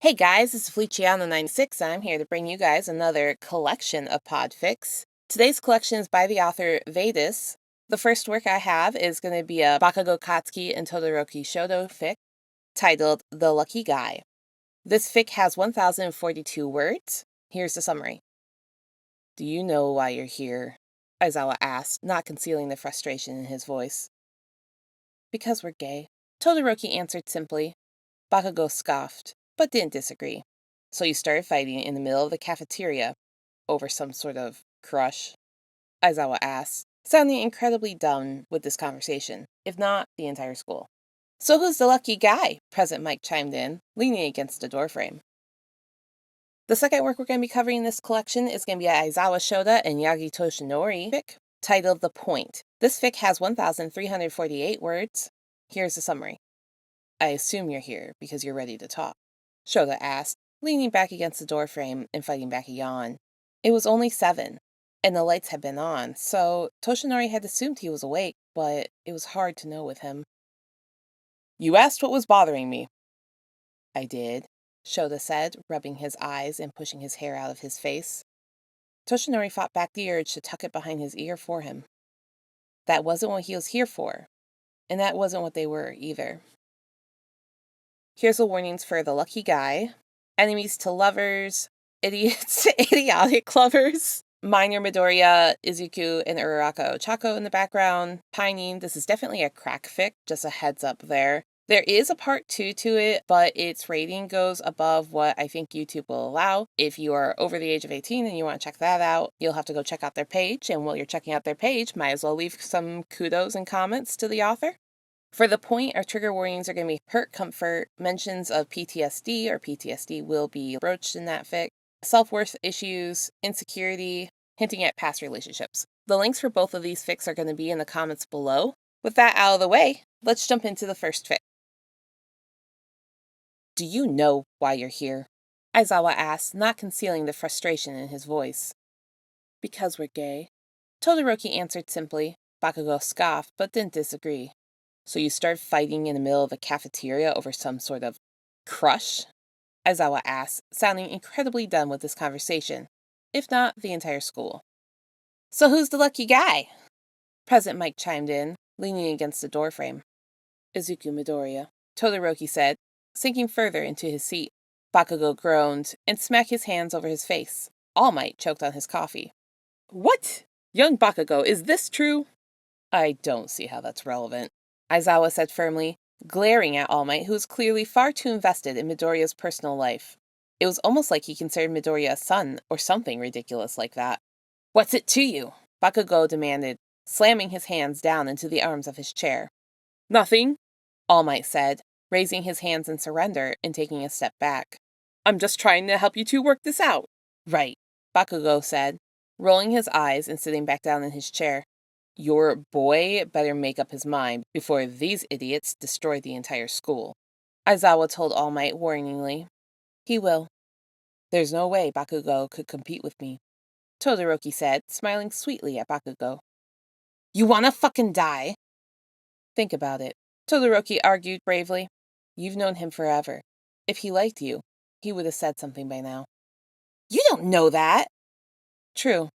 Hey guys, it's Feliciano96. I'm here to bring you guys another collection of podfics. Today's collection is by the author Vedis. The first work I have is going to be a Bakugou Katsuki and Todoroki Shouta fic titled The Lucky Guy. This fic has 1,042 words. Here's the summary. Do you know why you're here? Aizawa asked, not concealing the frustration in his voice. Because we're gay, Todoroki answered simply. Bakugou scoffed, but didn't disagree. So you started fighting in the middle of the cafeteria over some sort of crush? Aizawa asked, sounding incredibly done with this conversation, if not the entire school. So who's the lucky guy? Present Mike chimed in, leaning against the doorframe. The second work we're going to be covering in this collection is going to be a Aizawa Shouta and Yagi Toshinori fic, titled The Point. This fic has 1,348 words. Here's the summary. I assume you're here because you're ready to talk, Shouta asked, leaning back against the doorframe and fighting back a yawn. It was only 7, and the lights had been on, so Toshinori had assumed he was awake, but it was hard to know with him. You asked what was bothering me. I did, Shouta said, rubbing his eyes and pushing his hair out of his face. Toshinori fought back the urge to tuck it behind his ear for him. That wasn't what he was here for, and that wasn't what they were either. Here's the warnings for the lucky guy. Enemies to lovers, idiots to idiotic lovers. Minor Midoriya, Izuku, and Uraraka Ochako in the background. Pining, this is definitely a crack fic, just a heads up there. There is a part 2 to it, but its rating goes above what I think YouTube will allow. If you are over the age of 18 and you want to check that out, you'll have to go check out their page. And while you're checking out their page, might as well leave some kudos and comments to the author. For the point, our trigger warnings are going to be hurt comfort, mentions of PTSD or PTSD will be broached in that fic, self-worth issues, insecurity, hinting at past relationships. The links for both of these fics are going to be in the comments below. With that out of the way, let's jump into the first fic. Do you know why you're here? Aizawa asked, not concealing the frustration in his voice. Because we're gay. Todoroki answered simply. Bakugou scoffed, but didn't disagree. So you start fighting in the middle of a cafeteria over some sort of crush? Aizawa asked, sounding incredibly done with this conversation, if not the entire school. So who's the lucky guy? Present Mike chimed in, leaning against the doorframe. Izuku Midoriya, Todoroki said, sinking further into his seat. Bakugou groaned and smacked his hands over his face. All Might choked on his coffee. What? Young Bakugou, is this true? I don't see how that's relevant, Aizawa said firmly, glaring at All Might, who was clearly far too invested in Midoriya's personal life. It was almost like he considered Midoriya a son, or something ridiculous like that. What's it to you? Bakugou demanded, slamming his hands down into the arms of his chair. Nothing, All Might said, raising his hands in surrender and taking a step back. I'm just trying to help you two work this out. Right, Bakugou said, rolling his eyes and sitting back down in his chair. Your boy better make up his mind before these idiots destroy the entire school, Aizawa told All Might warningly. He will. There's no way Bakugou could compete with me, Todoroki said, smiling sweetly at Bakugou. You wanna fucking die? Think about it, Todoroki argued bravely. You've known him forever. If he liked you, he would have said something by now. You don't know that! True,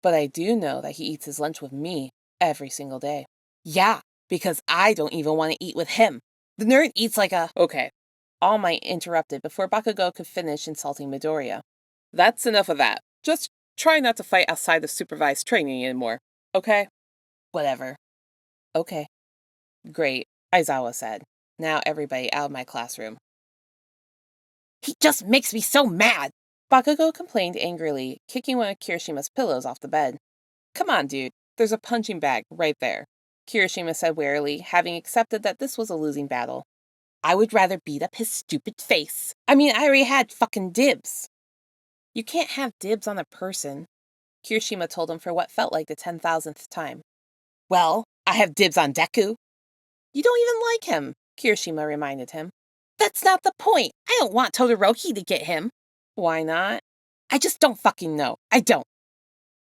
but I do know that he eats his lunch with me every single day. Yeah, because I don't even want to eat with him. The nerd eats like a... Okay. All Might interrupted before Bakugou could finish insulting Midoriya. That's enough of that. Just try not to fight outside of supervised training anymore, okay? Whatever. Okay. Great, Aizawa said. Now everybody out of my classroom. He just makes me so mad! Bakugou complained angrily, kicking one of Kirishima's pillows off the bed. Come on, dude. There's a punching bag right there, Kirishima said warily, having accepted that this was a losing battle. I would rather beat up his stupid face. I already had fucking dibs. You can't have dibs on a person, Kirishima told him for what felt like the 10,000th time. Well, I have dibs on Deku. You don't even like him, Kirishima reminded him. That's not the point. I don't want Todoroki to get him. Why not? I just don't fucking know. I don't.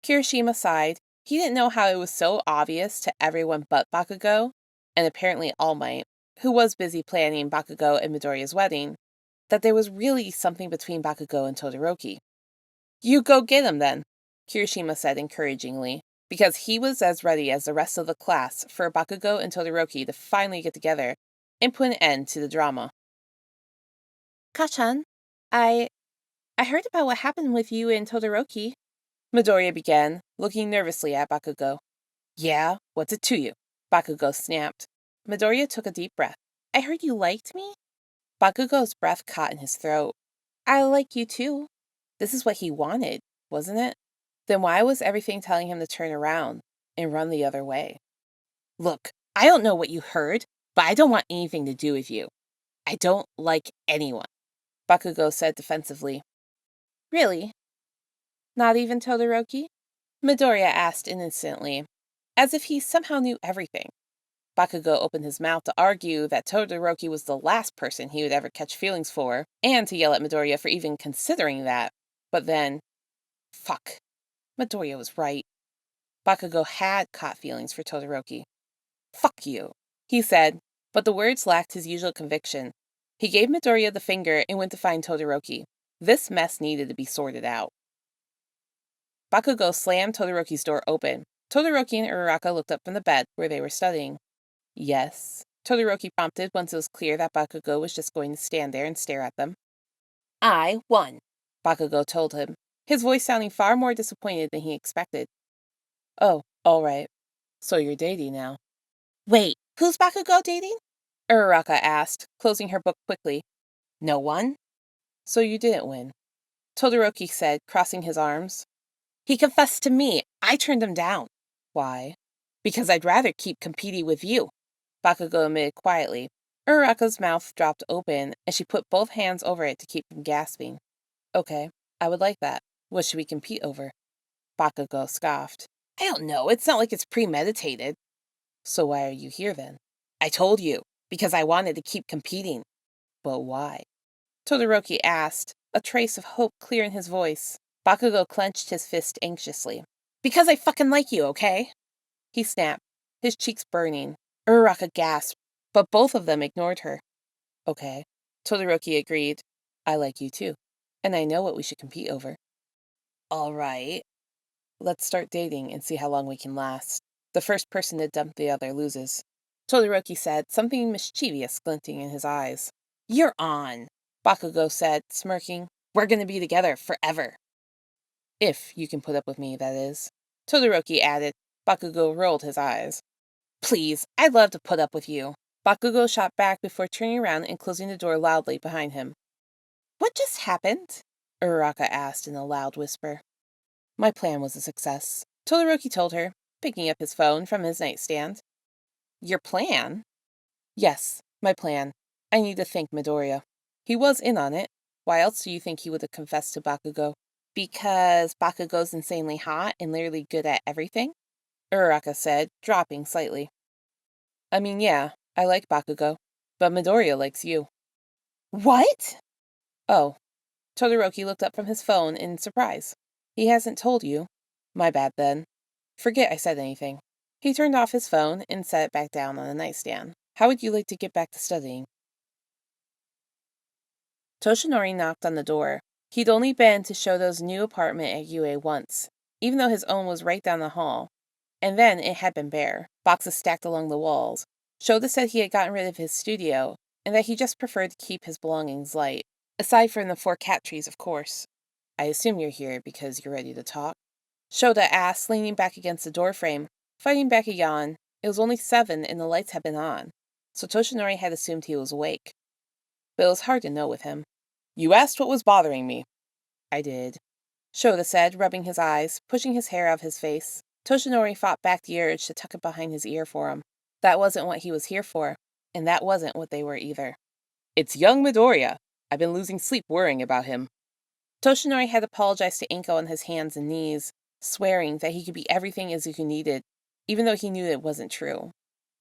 Kirishima sighed. He didn't know how it was so obvious to everyone but Bakugou, and apparently All Might, who was busy planning Bakugou and Midoriya's wedding, that there was really something between Bakugou and Todoroki. You go get him then, Kirishima said encouragingly, because he was as ready as the rest of the class for Bakugou and Todoroki to finally get together and put an end to the drama. Kachan, I heard about what happened with you and Todoroki, Midoriya began, looking nervously at Bakugou. Yeah, what's it to you? Bakugou snapped. Midoriya took a deep breath. I heard you liked me? Bakugou's breath caught in his throat. I like you too. This is what he wanted, wasn't it? Then why was everything telling him to turn around and run the other way? Look, I don't know what you heard, but I don't want anything to do with you. I don't like anyone, Bakugou said defensively. Really? Not even Todoroki? Midoriya asked innocently, as if he somehow knew everything. Bakugou opened his mouth to argue that Todoroki was the last person he would ever catch feelings for, and to yell at Midoriya for even considering that. But then, fuck. Midoriya was right. Bakugou had caught feelings for Todoroki. Fuck you, he said, but the words lacked his usual conviction. He gave Midoriya the finger and went to find Todoroki. This mess needed to be sorted out. Bakugou slammed Todoroki's door open. Todoroki and Uraraka looked up from the bed where they were studying. Yes, Todoroki prompted once it was clear that Bakugou was just going to stand there and stare at them. I won, Bakugou told him, his voice sounding far more disappointed than he expected. Oh, all right. So you're dating now. Wait, who's Bakugou dating? Uraraka asked, closing her book quickly. No one? So you didn't win, Todoroki said, crossing his arms. He confessed to me. I turned him down. Why? Because I'd rather keep competing with you, Bakugou admitted quietly. Uraraka's mouth dropped open, and she put both hands over it to keep from gasping. Okay, I would like that. What should we compete over? Bakugou scoffed. I don't know, it's not like it's premeditated. So why are you here then? I told you, because I wanted to keep competing. But why? Todoroki asked, a trace of hope clear in his voice. Bakugou clenched his fist anxiously. Because I fucking like you, okay? He snapped, his cheeks burning. Uraraka gasped, but both of them ignored her. Okay, Todoroki agreed. I like you too, and I know what we should compete over. All right. Let's start dating and see how long we can last. The first person to dump the other loses, Todoroki said, something mischievous glinting in his eyes. You're on, Bakugou said, smirking. We're going to be together forever. If you can put up with me, that is, Todoroki added. Bakugou rolled his eyes. Please, I'd love to put up with you. Bakugou shot back before turning around and closing the door loudly behind him. What just happened? Uraraka asked in a loud whisper. My plan was a success, Todoroki told her, picking up his phone from his nightstand. Your plan? Yes, my plan. I need to thank Midoriya. He was in on it. Why else do you think he would have confessed to Bakugou? Because Bakugou's insanely hot and literally good at everything? Uraraka said, dropping slightly. I mean, yeah, I like Bakugou, but Midoriya likes you. What? Oh. Todoroki looked up from his phone in surprise. He hasn't told you. My bad, then. Forget I said anything. He turned off his phone and set it back down on the nightstand. How would you like to get back to studying? Toshinori knocked on the door. He'd only been to Shoto's new apartment at UA once, even though his own was right down the hall. And then it had been bare, boxes stacked along the walls. Shouta said he had gotten rid of his studio, and that he just preferred to keep his belongings light. Aside from the 4 cat trees, of course. I assume you're here because you're ready to talk? Shouta asked, leaning back against the doorframe, fighting back a yawn. It was only 7 and the lights had been on, so Toshinori had assumed he was awake. But it was hard to know with him. You asked what was bothering me. I did, Shouta said, rubbing his eyes, pushing his hair out of his face. Toshinori fought back the urge to tuck it behind his ear for him. That wasn't what he was here for, and that wasn't what they were either. It's young Midoriya. I've been losing sleep worrying about him. Toshinori had apologized to Inko on his hands and knees, swearing that he could be everything Izuku needed, even though he knew it wasn't true.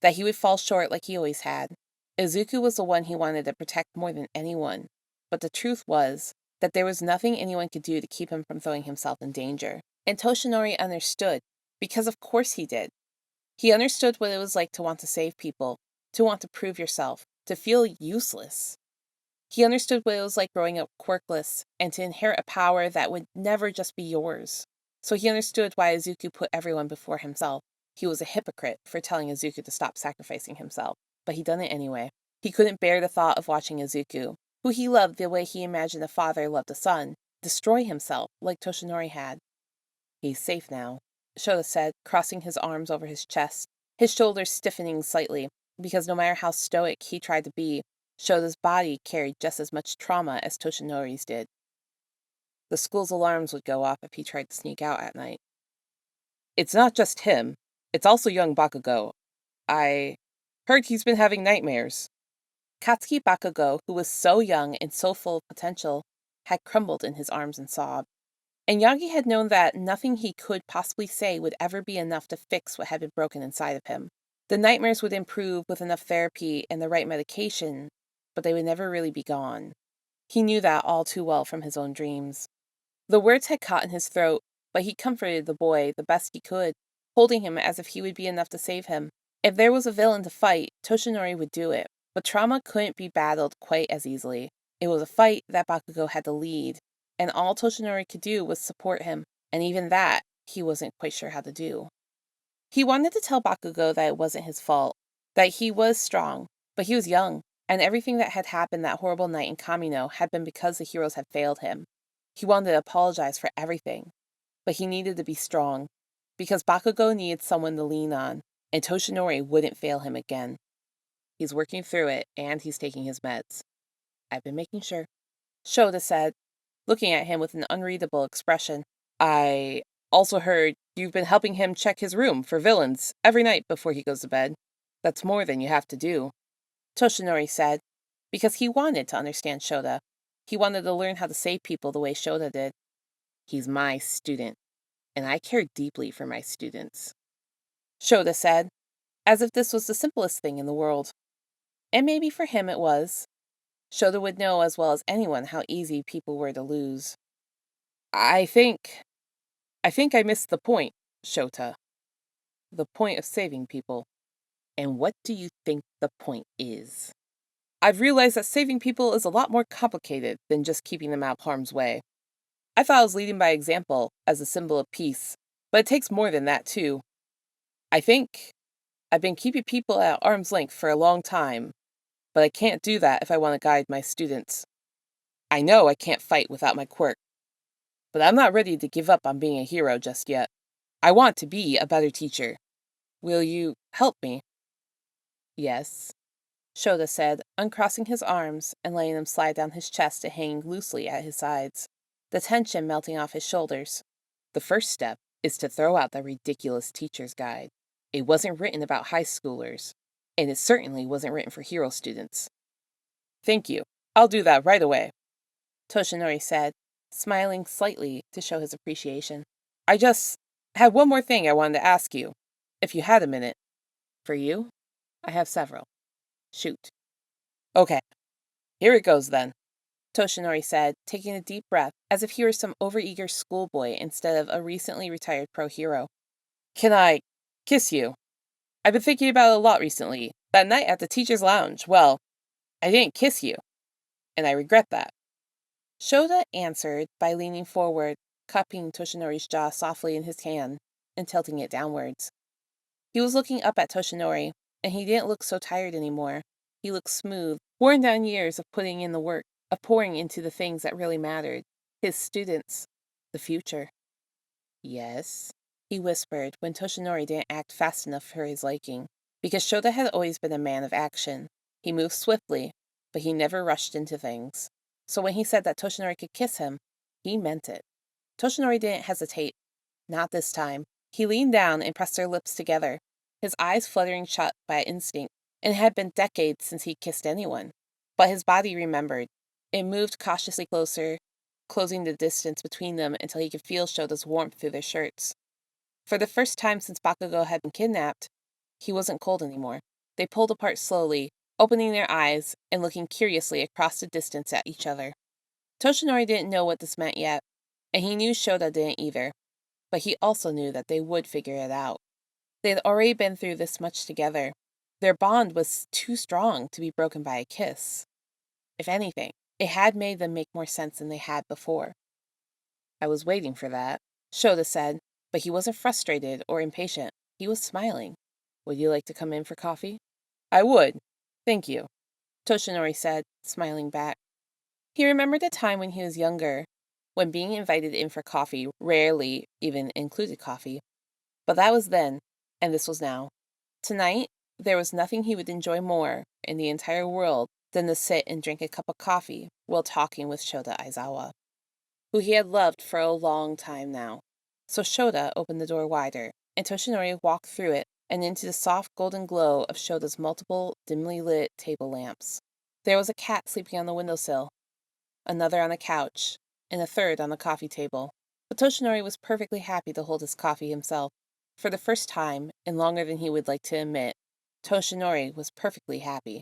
That he would fall short like he always had. Izuku was the one he wanted to protect more than anyone. But the truth was that there was nothing anyone could do to keep him from throwing himself in danger. And Toshinori understood, because of course he did. He understood what it was like to want to save people, to want to prove yourself, to feel useless. He understood what it was like growing up quirkless and to inherit a power that would never just be yours. So he understood why Izuku put everyone before himself. He was a hypocrite for telling Izuku to stop sacrificing himself, but he done it anyway. He couldn't bear the thought of watching Izuku, who he loved the way he imagined a father loved a son, destroy himself like Toshinori had. He's safe now, Shouta said, crossing his arms over his chest, his shoulders stiffening slightly, because no matter how stoic he tried to be, Shota's body carried just as much trauma as Toshinori's did. The school's alarms would go off if he tried to sneak out at night. It's not just him. It's also young Bakugou. I heard he's been having nightmares. Katsuki Bakugou, who was so young and so full of potential, had crumbled in his arms and sobbed. And Yagi had known that nothing he could possibly say would ever be enough to fix what had been broken inside of him. The nightmares would improve with enough therapy and the right medication, but they would never really be gone. He knew that all too well from his own dreams. The words had caught in his throat, but he comforted the boy the best he could, holding him as if he would be enough to save him. If there was a villain to fight, Toshinori would do it, but trauma couldn't be battled quite as easily. It was a fight that Bakugou had to lead, and all Toshinori could do was support him, and even that he wasn't quite sure how to do. He wanted to tell Bakugou that it wasn't his fault, that he was strong, but he was young, and everything that had happened that horrible night in Kamino had been because the heroes had failed him. He wanted to apologize for everything, but he needed to be strong, because Bakugou needed someone to lean on, and Toshinori wouldn't fail him again. He's working through it, and he's taking his meds. I've been making sure, Shouta said, looking at him with an unreadable expression. I also heard you've been helping him check his room for villains every night before he goes to bed. That's more than you have to do, Toshinori said, because he wanted to understand Shouta. He wanted to learn how to save people the way Shouta did. He's my student, and I care deeply for my students, Shouta said, as if this was the simplest thing in the world. And maybe for him it was. Shouta would know as well as anyone how easy people were to lose. I think I missed the point, Shouta. The point of saving people. And what do you think the point is? I've realized that saving people is a lot more complicated than just keeping them out of harm's way. I thought I was leading by example as a symbol of peace, but it takes more than that too. I think I've been keeping people at arm's length for a long time, but I can't do that if I want to guide my students. I know I can't fight without my quirk, but I'm not ready to give up on being a hero just yet. I want to be a better teacher. Will you help me? Yes, Shouta said, uncrossing his arms and letting them slide down his chest and hanging loosely at his sides, the tension melting off his shoulders. The first step is to throw out that ridiculous teacher's guide. It wasn't written about high schoolers, and it certainly wasn't written for hero students. Thank you. I'll do that right away, Toshinori said, smiling slightly to show his appreciation. I just had one more thing I wanted to ask you, if you had a minute. For you? I have several. Shoot. Okay, here it goes then, Toshinori said, taking a deep breath as if he were some overeager schoolboy instead of a recently retired pro hero. Can I kiss you? I've been thinking about it a lot recently. That night at the teacher's lounge, well, I didn't kiss you, and I regret that. Shouta answered by leaning forward, cupping Toshinori's jaw softly in his hand and tilting it downwards. He was looking up at Toshinori, and he didn't look so tired anymore. He looked smooth, worn down years of putting in the work, of pouring into the things that really mattered. His students. The future. Yes, he whispered when Toshinori didn't act fast enough for his liking, because Shouta had always been a man of action. He moved swiftly, but he never rushed into things. So when he said that Toshinori could kiss him, he meant it. Toshinori didn't hesitate. Not this time. He leaned down and pressed their lips together, his eyes fluttering shut by instinct, and it had been decades since he kissed anyone. But his body remembered. It moved cautiously closer, closing the distance between them until he could feel Shota's warmth through their shirts. For the first time since Bakugou had been kidnapped, he wasn't cold anymore. They pulled apart slowly, opening their eyes and looking curiously across the distance at each other. Toshinori didn't know what this meant yet, and he knew Shouta didn't either, but he also knew that they would figure it out. They had already been through this much together. Their bond was too strong to be broken by a kiss. If anything, It had made them make more sense than they had before. I was waiting for that, Shouta said, but he wasn't frustrated or impatient. He was smiling. Would you like to come in for coffee? I would. Thank you, Toshinori said, smiling back. He remembered a time when he was younger, when being invited in for coffee rarely even included coffee. But that was then, and this was now. Tonight, there was nothing he would enjoy more in the entire world than to sit and drink a cup of coffee while talking with Shouta Aizawa, who he had loved for a long time now. So Shouta opened the door wider, and Toshinori walked through it and into the soft golden glow of Shota's multiple dimly lit table lamps. There was a cat sleeping on the windowsill, another on the couch, and a third on the coffee table. But Toshinori was perfectly happy to hold his coffee himself. For the first time, and longer than he would like to admit, Toshinori was perfectly happy.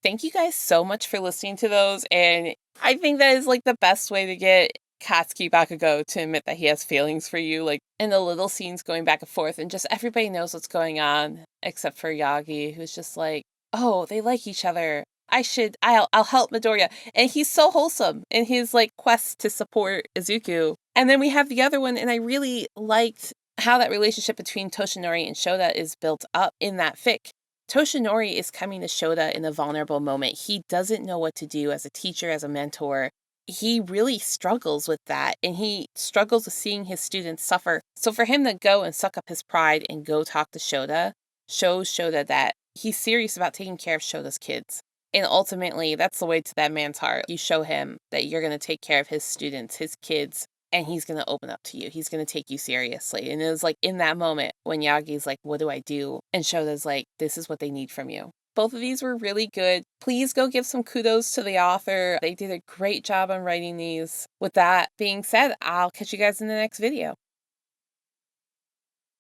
Thank you guys so much for listening to those, and I think that is like the best way to get Katsuki Bakugou to admit that he has feelings for you, like in the little scenes going back and forth, and just everybody knows what's going on, except for Yagi, who's just like, oh, they like each other. I'll help Midoriya. And he's so wholesome in his like quest to support Izuku. And then we have the other one, and I really liked how that relationship between Toshinori and Shouta is built up in that fic. Toshinori is coming to Shouta in a vulnerable moment. He doesn't know what to do as a teacher, as a mentor. He really struggles with that, and he struggles with seeing his students suffer. So for him to go and suck up his pride and go talk to Shouta shows Shouta that he's serious about taking care of Shota's kids. And ultimately, that's the way to that man's heart. You show him that you're going to take care of his students, his kids, and he's going to open up to you. He's going to take you seriously. And it was like in that moment when Yagi's like, what do I do? And Shota's like, this is what they need from you. Both of these were really good. Please go give some kudos to the author. They did a great job on writing these. With that being said, I'll catch you guys in the next video.